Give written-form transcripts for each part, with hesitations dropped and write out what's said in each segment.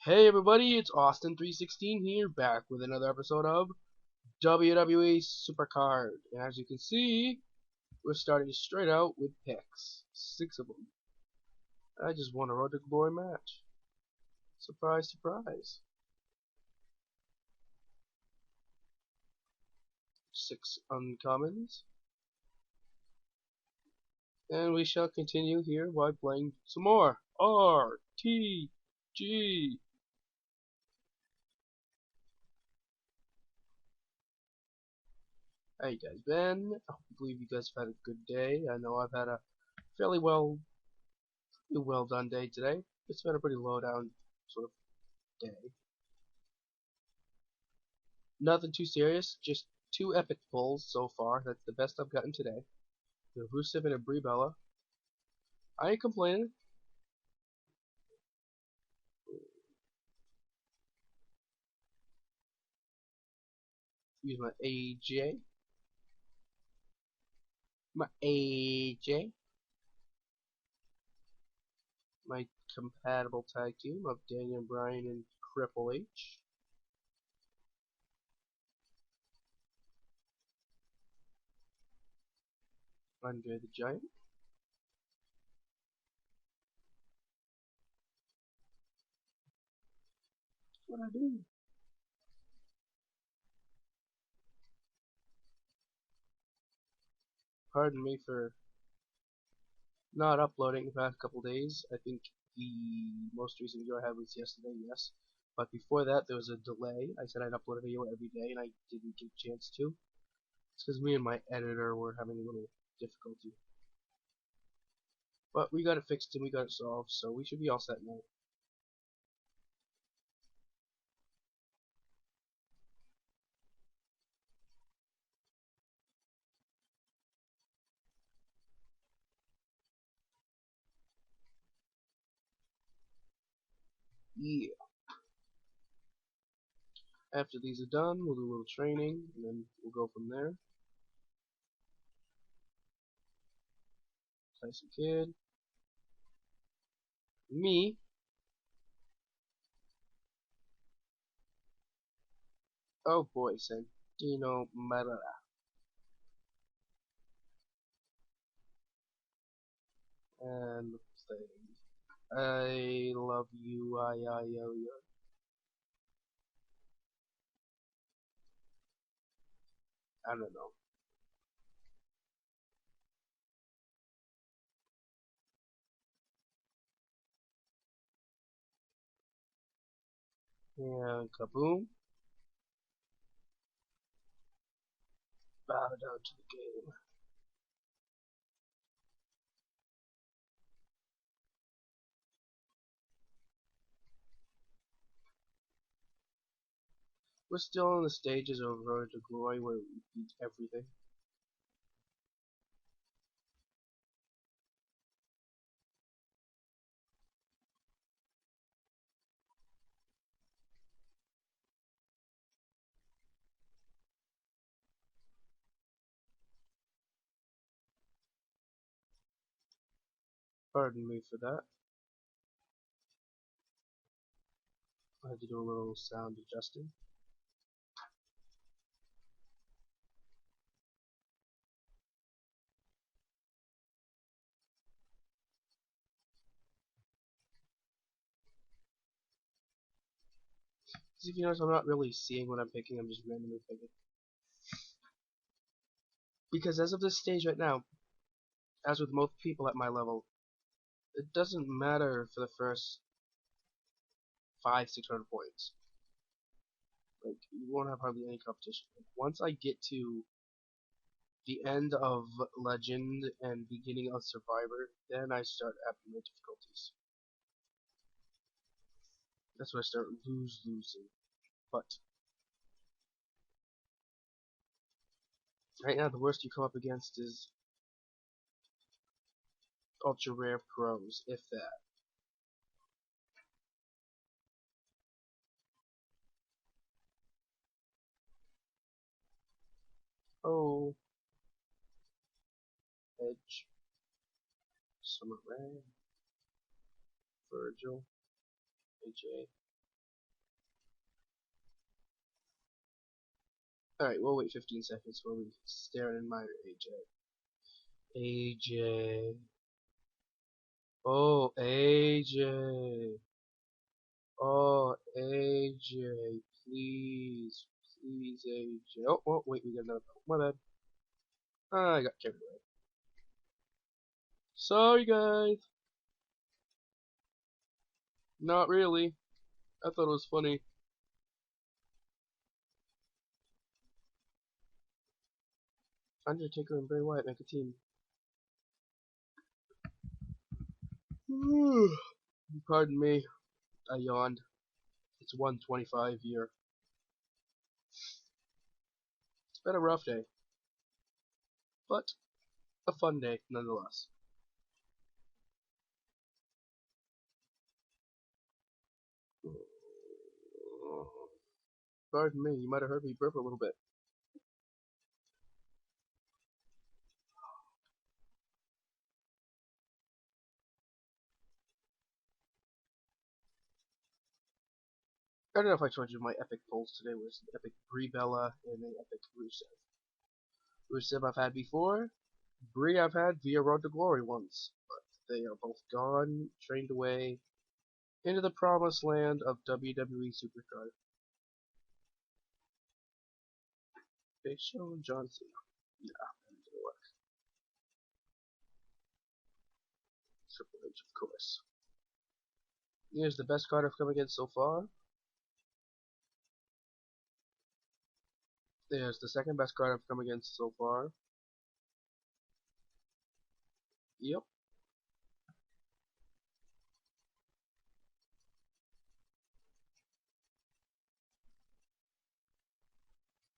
Hey everybody, it's Austin316 here, back with another episode of WWE Supercard. And as you can see, we're starting straight out with picks. 6 of them. I just won a Road to Glory match. Surprise, surprise. 6 uncommons. And we shall continue here while playing some more. RTG. How you guys been? I believe you guys have had a good day. I know I've had a fairly well done day today. It's been a pretty low down sort of day. Nothing too serious, just 2 epic pulls so far. That's the best I've gotten today. The Rusev and a Brie Bella. I ain't complaining. Use my AJ. My AJ. My compatible tag team of Daniel Bryan and Triple H. Andre the Giant. What I do? Pardon me for not uploading the past couple days. I think the most recent video I had was yesterday, yes. But before that, there was a delay. I said I'd upload a video every day, and I didn't get a chance to. It's because me and my editor were having a little difficulty. But we got it fixed and we got it solved, so we should be all set now. Yeah. After these are done, we'll do a little training, and then we'll go from there. Tyson Kidd. Me. Oh boy, Santino Marella. And the thing. I love you, I don't know. And kaboom. Bow down to the game. We're still in the stages of Road to Glory where we beat everything. Pardon me for that. I had to do a little sound adjusting. Because if you notice, I'm not really seeing what I'm picking, I'm just randomly picking. Because as of this stage right now, as with most people at my level, it doesn't matter for the first 500-600 points. Like, you won't have hardly any competition. Like, once I get to the end of Legend and beginning of Survivor, then I start having my difficulties. That's when I start losing. But right now, the worst you come up against is ultra rare pros, if that. Oh, Edge, Summer Rae, Virgil, AJ. Alright, we'll wait 15 seconds while we stare and admire AJ. AJ. Oh, AJ. Oh, AJ. Please. Please, AJ. Oh, wait, we got another belt. My bad. I got carried away. Sorry, guys. Not really. I thought it was funny. Undertaker and Bray Wyatt make a team. Pardon me. I yawned. It's 1:25 here. It's been a rough day, but a fun day nonetheless. Pardon me, you might have heard me burp a little bit. I don't know if I told you my epic pulls today was an epic Brie Bella and an epic Rusev. Rusev I've had before, Brie I've had via Road to Glory once, but they are both gone, trained away, into the promised land of WWE Supercard. Big Show and John Cena. Nah, that ain't gonna work. Triple H, of course. Here's the best card I've come against so far. There's the second best card I've come against so far. Yep.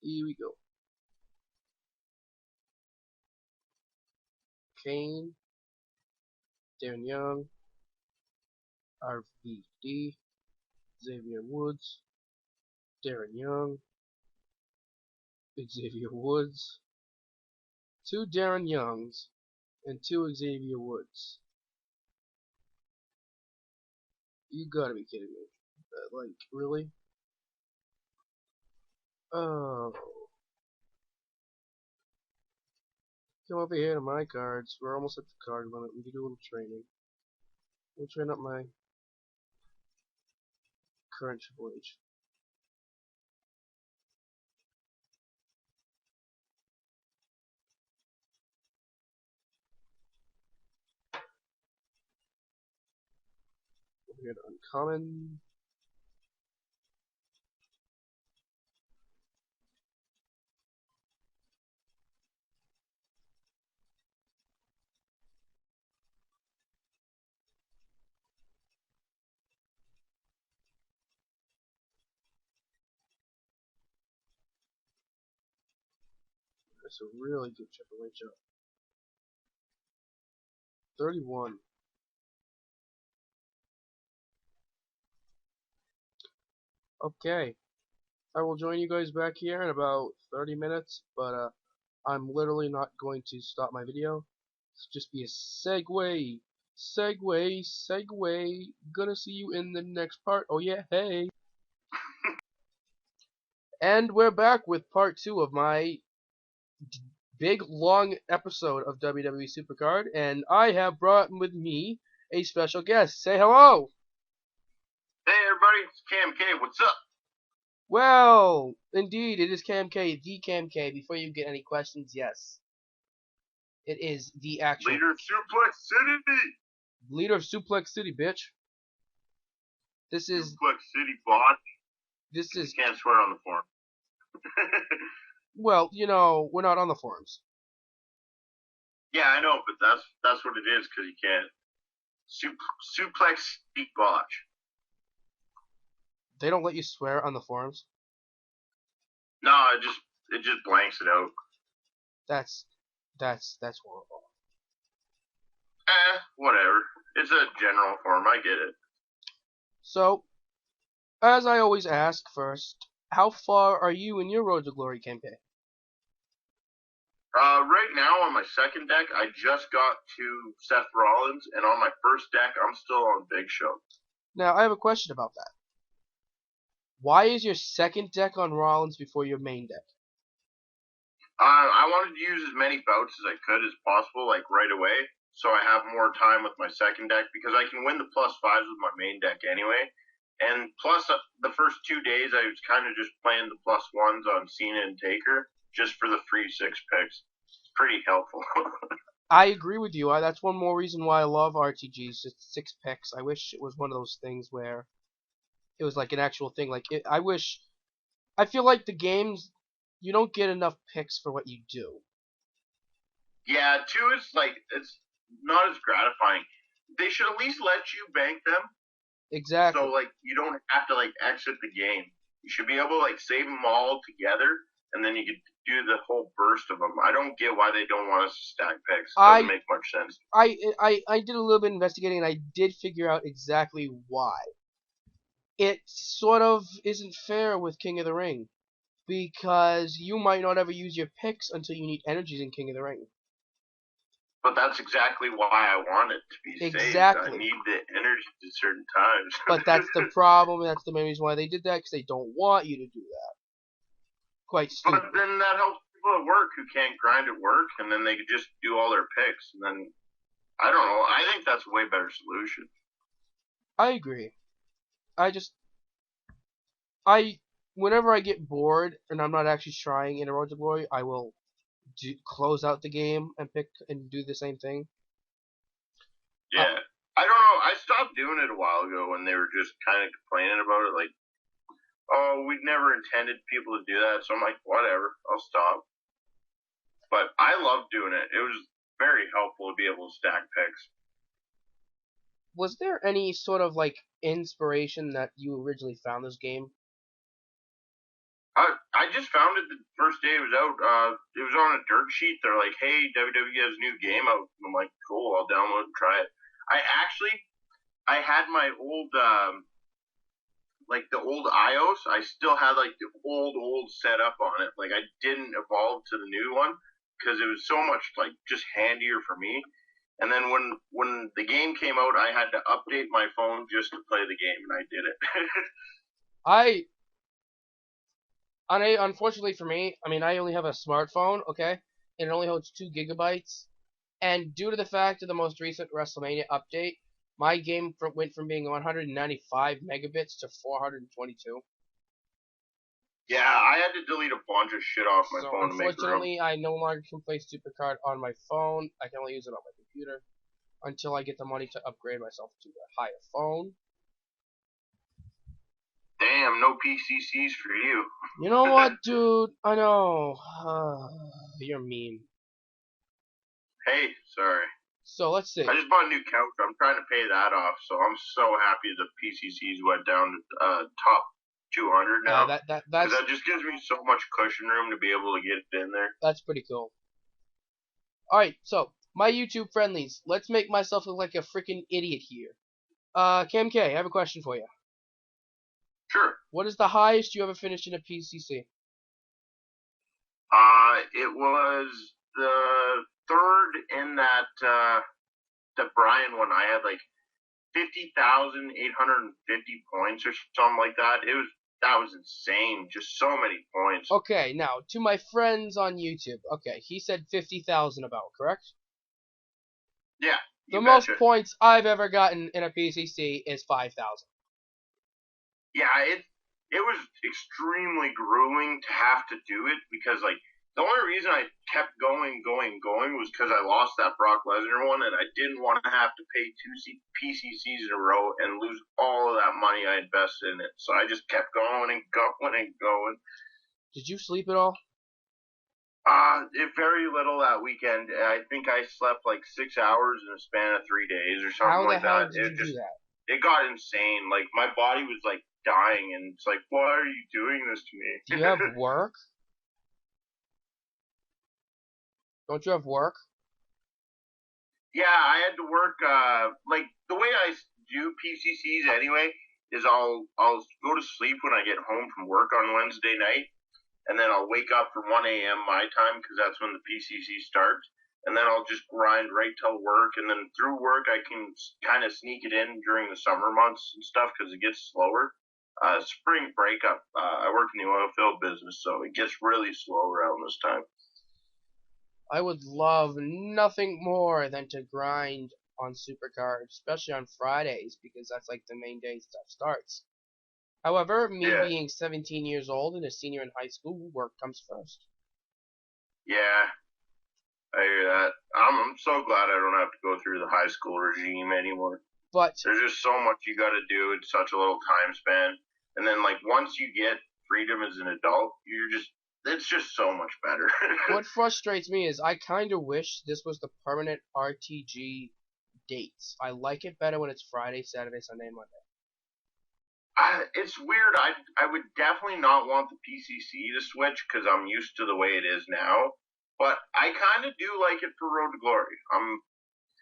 Here we go. Kane, Darren Young, RVD, Xavier Woods, Darren Young, Xavier Woods, 2 Darren Youngs, and 2 Xavier Woods. You gotta be kidding me. Like, really? Oh. Come over here to my cards. We're almost at the card limit. We can do a little training. We'll train up my current Triple H. Over here to Uncommon. That's a really good Triple H up. 31. Okay. I will join you guys back here in about 30 minutes, but I'm literally not going to stop my video. It's just be a segue. Segue. Gonna see you in the next part. Oh yeah, hey. And we're back with part 2 of my big long episode of WWE Supercard, and I have brought with me a special guest. Say hello. Hey everybody, it's Cam K. What's up? Well, indeed, it is Cam K, the Cam K. Before you get any questions, yes, it is the actual Leader of Suplex City. leader of Suplex City, bitch. This is Suplex City bot. this is Can't swear on the forum. well, you know, we're not on the forums. Yeah, I know, but that's what it is because you can't. Suplex City botch. They don't let you swear on the forums. No, it just blanks it out. That's horrible. Whatever. It's a general forum. I get it. So, as I always ask first, how far are you in your Road to Glory campaign? Right now on my second deck, I just got to Seth Rollins, and on my first deck, I'm still on Big Show. Now, I have a question about that. Why is your second deck on Rollins before your main deck? I wanted to use as many bouts as I could as possible, like right away, so I have more time with my second deck because I can win the plus fives with my main deck anyway. And plus, the first 2 days I was kind of just playing the plus ones on Cena and Taker just for the free six picks. It's pretty helpful. I agree with you. That's one more reason why I love RTGs. It's 6 picks. I wish it was one of those things where it was like an actual thing. I feel like the games, you don't get enough picks for what you do. Yeah, two is like it's not as gratifying. They should at least let you bank them, so Exactly. like you don't have to like exit the game. You should be able to like save them all together, and then you could do the whole burst of them. I don't get why they don't want us to stack picks. It doesn't I make much sense. I did a little bit of investigating and I did figure out exactly why. It sort of isn't fair with King of the Ring because you might not ever use your picks until you need energies in King of the Ring. But that's exactly why I want it to be saved. I Exactly. need the energy at certain times. But that's the problem. That's the main reason why they did that because they don't want you to do that. Quite But stupid. then that helps people at work who can't grind at work, and then they could just do all their picks. And then I don't know. I think that's a way better solution. I agree. I just I whenever I get bored and I'm not actually trying in a Road to Glory, I will close out the game and pick and do the same thing. Uh, Yeah. I don't know. I stopped doing it a while ago when they were just kind of complaining about it. Like, oh, we'd never intended people to do that. So I'm like, whatever. I'll stop. But I love doing it. It was very helpful to be able to stack picks. was there any sort of like inspiration that you originally found this game? I just found it the first day it was out. It was on a dirt sheet. They're like, "Hey, WWE has a new game out." I'm like, "Cool, I'll download and try it." I actually, I had my old, like the old iOS. I still had like the old setup on it. Like I didn't evolve to the new one because it was so much like just handier for me. And then when the game came out, I had to update my phone just to play the game, and I did it. I unfortunately for me, I mean I only have a smartphone, okay, and it only holds 2 gigabytes. And due to the fact of the most recent WrestleMania update, my game went from being 195 megabits to 422. Yeah, I had to delete a bunch of shit off my So phone to make room. unfortunately, I no longer can play Supercard on my phone. I can only use it on my computer until I get the money to upgrade myself to a higher phone. Damn, no PCCs for you. You know what, dude? I know. You're mean. Hey, sorry. So let's I see. just bought a new couch. I'm trying to pay that off, so I'm so happy the PCCs went down to top 200 Yeah, now because that just gives me so much cushion room to be able to get it in there. that's pretty cool. All right, so my YouTube friendlies. Let's make myself look like a freaking idiot here. Cam K, I have a question for you. Sure. What is the highest you ever finished in a PCC? It was the third in that the Brian one. I had like 50,850 points or something like that. That was insane. Just so many points. Okay, now to my friends on YouTube. Okay, he said 50,000 about, correct? Yeah, The you most betcha. points I've ever gotten in a PCC is 5,000. Yeah, it was extremely grueling to have to do it because like the only reason I kept going was because I lost that Brock Lesnar one, and I didn't want to have to pay two PCCs in a row and lose all of that money I invested in it. So I just kept going and going and going. Did you sleep at all? Very little that weekend. I think I slept like 6 hours in a span of 3 days or something How the like hell that. did you do that? It got insane. Like my body was like dying, and it's like, why are you doing this to Do me? you have work? Don't you have work? Yeah, I had to work. Like the way I do PCCs anyway is I'll go to sleep when I get home from work on Wednesday night, and then I'll wake up for 1 a.m. my time because that's when the PCC starts. And then I'll just grind right till work, and then through work I can kind of sneak it in during the summer months and stuff because it gets slower. Spring breakup. I work in the oil field business, so it gets really slow around this time. I would love nothing more than to grind on Supercard, especially on Fridays, because that's like the main day stuff starts. However, me Yeah, being 17 years old and a senior in high school, work comes first. yeah, I hear that. I'm so glad I don't have to go through the high school regime anymore. But There's just so much you got to do in such a little time span, and then like once you get freedom as an adult, it's just so much better. what frustrates me is I kind of wish this was the permanent RTG dates. I like it better when it's Friday, Saturday, Sunday, Monday. It's weird. I would definitely not want the PCC to switch because I'm used to the way it is now. But I kind of do like it for Road to Glory. I'm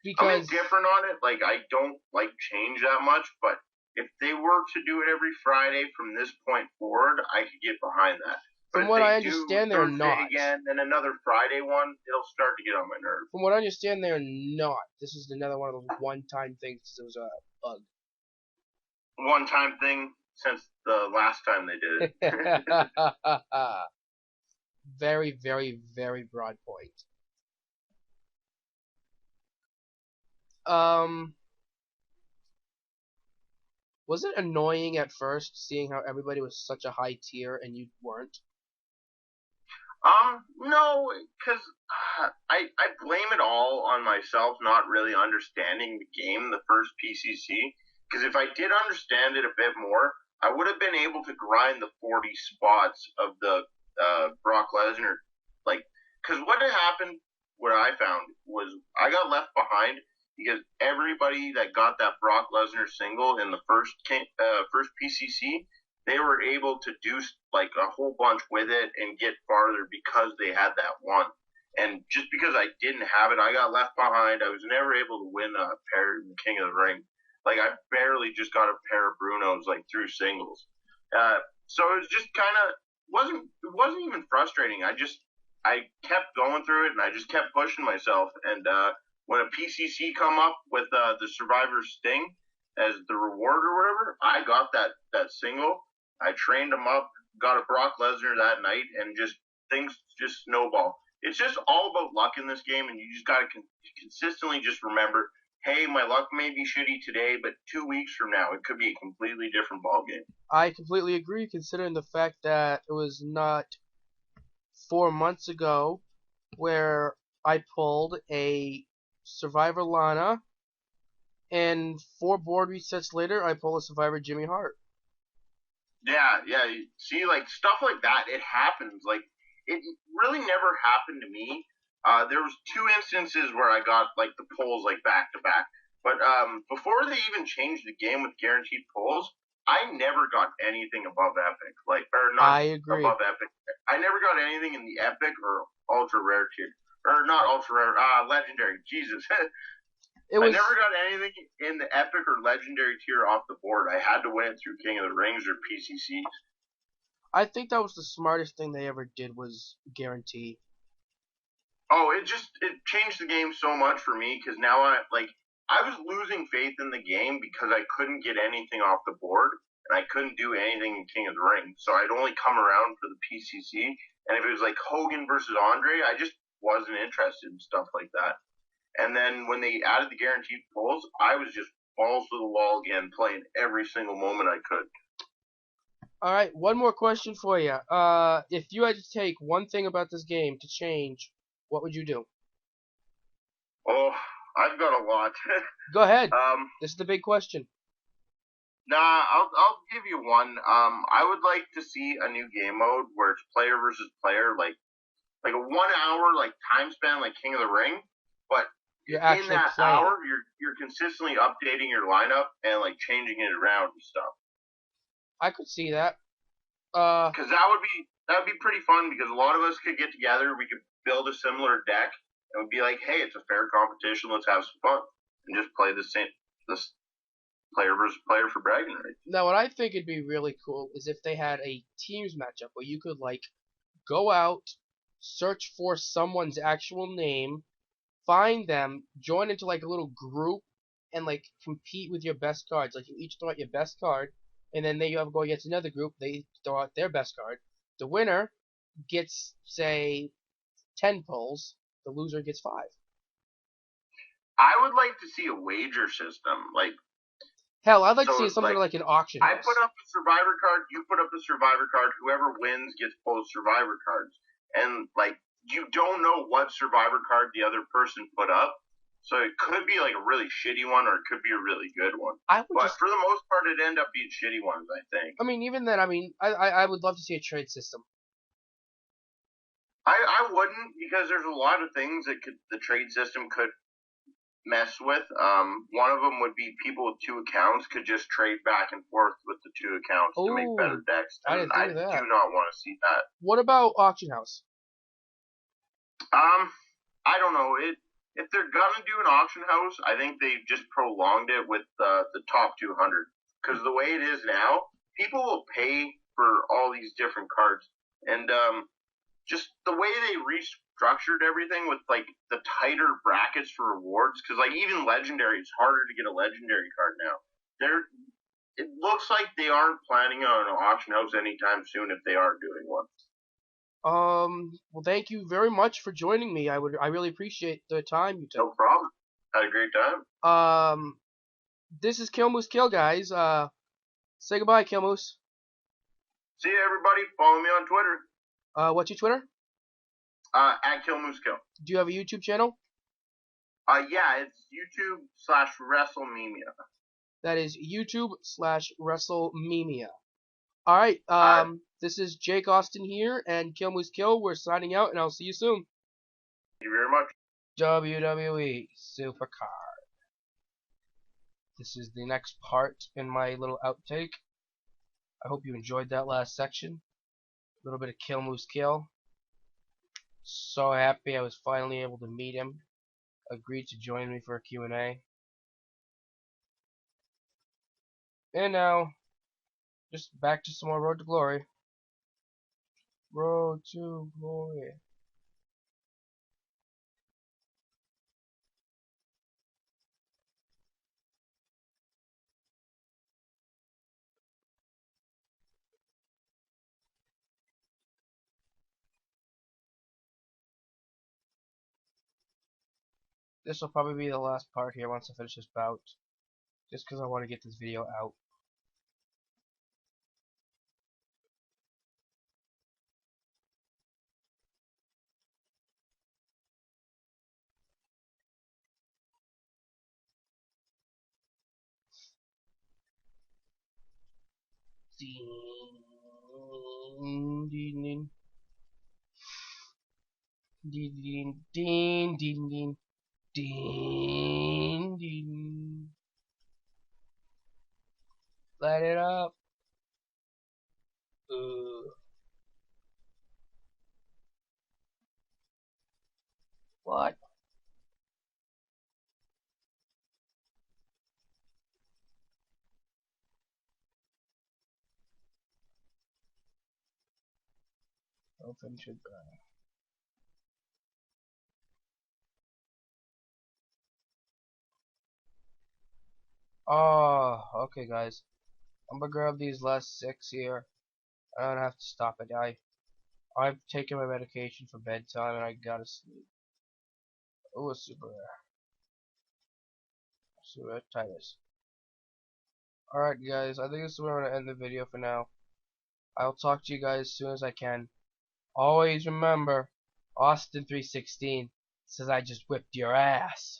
Because indifferent on it. Like I don't like change that much. But if they were to do it every Friday from this point forward, I could get behind that. from But if what they I do understand, they're Thursday not. again, then another Friday one, it'll start to get on my nerves. From what I understand, they're not. This is another one of those one-time things. It was a bug. One time thing since the last time they did it. Very, very, very broad point. Um, was it annoying at first seeing how everybody was such a high tier and you weren't? No, because I blame it all on myself not really understanding the game, the first PCC. Because if I did understand it a bit more, I would have been able to grind the 40 spots of the Brock Lesnar. Like, because what had happened, what I found was I got left behind because everybody that got that Brock Lesnar single in the first PCC, they were able to do like a whole bunch with it and get farther because they had that one. And just because I didn't have it, I got left behind. I was never able to win a pair in the King of the Ring. Like I barely just got a pair of Brunos like through singles. So it was just kind of wasn't even frustrating. I kept going through it and I just kept pushing myself. And when a PCC come up with the Survivor Sting as the reward or whatever, I got that single. I trained him up, got a Brock Lesnar that night, and just things just snowball. It's just all about luck in this game, and you just got to consistently just remember, hey, my luck may be shitty today, but 2 weeks from now, it could be a completely different ball game. I completely agree, considering the fact that it was not 4 months ago where I pulled a Survivor Lana, and 4 board resets later, I pull a Survivor Jimmy Hart. Yeah, yeah. See, like stuff like that, it happens. Like it really never happened to me. There was 2 instances where I got like the pulls like back to back. But before they even changed the game with guaranteed pulls, I never got anything above epic. Like or not I agree. above epic. I never got anything in the epic or ultra rare tier. Or not ultra rare, legendary. Jesus. It I was. never got anything in the epic or legendary tier off the board. I had to win it through King of the Rings or PCCs. I think that was the smartest thing they ever did was guarantee. Oh, it changed the game so much for me because now I was losing faith in the game because I couldn't get anything off the board and I couldn't do anything in King of the Ring. So I'd only come around for the PCC, and if it was like Hogan versus Andre, I just wasn't interested in stuff like that. And then when they added the guaranteed pulls, I was just balls to the wall again, playing every single moment I could. All right, one more question for you. If you had to take one thing about this game to change, what would you do? Oh, I've got a lot. Go ahead. um, This is the big question. nah, I'll give you one. I would like to see a new game mode where it's player versus player, like a 1 hour like time span like King of the Ring, but You're in actually that playing. hour you're consistently updating your lineup and like changing it around and stuff. I could see that. Because that would be pretty fun because a lot of us could get together, we could build a similar deck, and we'd be like, hey, it's a fair competition, let's have some fun and just play this player versus player for bragging rights. Now, what I think would be really cool is if they had a teams matchup where you could like go out, search for someone's actual name, find them, join into like a little group, and like compete with your best cards. Like you each throw out your best card, and then they have to go against another group. They throw out their best card. The winner gets say 10 pulls, the loser gets 5. I would like to see a wager system, like Hell, I'd like to so, see some sort of like an auction I house. put up a Survivor card, you put up a Survivor card, whoever wins gets both Survivor cards. And, like, you don't know what Survivor card the other person put up, so it could be, like, a really shitty one, or it could be a really good one. But for the most part, it'd end up being shitty ones, I think. I mean, even then, I would love to see a trade system. I wouldn't, because there's a lot of things that the trade system could mess with. One of them would be people with 2 accounts could just trade back and forth with the 2 accounts to make better decks. I didn't think of that. do not want to see that. What about auction house? I don't know. If they're gonna do an auction house, I think they just prolonged it with the top 200. Because the way it is now, people will pay for all these different cards, and just the way they restructured everything with like the tighter brackets for rewards, because like even legendary, it's harder to get a legendary card now. It looks like they aren't planning on an auction house anytime soon if they are doing one. Well, thank you very much for joining me. I really appreciate the time you took. No problem. Had a great time. This is Kill Moose Kill, guys. Say goodbye, Kill Moose. See you, everybody. Follow me on Twitter. What's your Twitter? At Kill Moose Kill. Do you have a YouTube channel? Yeah, it's YouTube/WrestleMemia. That is YouTube/WrestleMemia. Alright, this is Jake Austin here, and Kill Moose Kill. We're signing out, and I'll see you soon. Thank you very much. WWE Supercard. This is the next part in my little outtake. I hope you enjoyed that last section. A little bit of Kill Moose Kill. So happy I was finally able to meet him. Agreed to join me for a Q&A. And now, just back to some more Road to Glory. Road to Glory. This will probably be the last part here once I finish this bout. Just because I want to get this video out. Ding, ding, ding, ding, ding, ding, ding, ding, ding. Light it up. What? I'll finish it. Oh, okay, guys. I'm gonna grab these last 6 here. I don't have to stop it. I've taken my medication for bedtime and I gotta sleep. Oh, it's super rare. Super Titus. Alright, guys. I think this is where I'm gonna end the video for now. I'll talk to you guys as soon as I can. Always remember, Austin 316 says I just whipped your ass.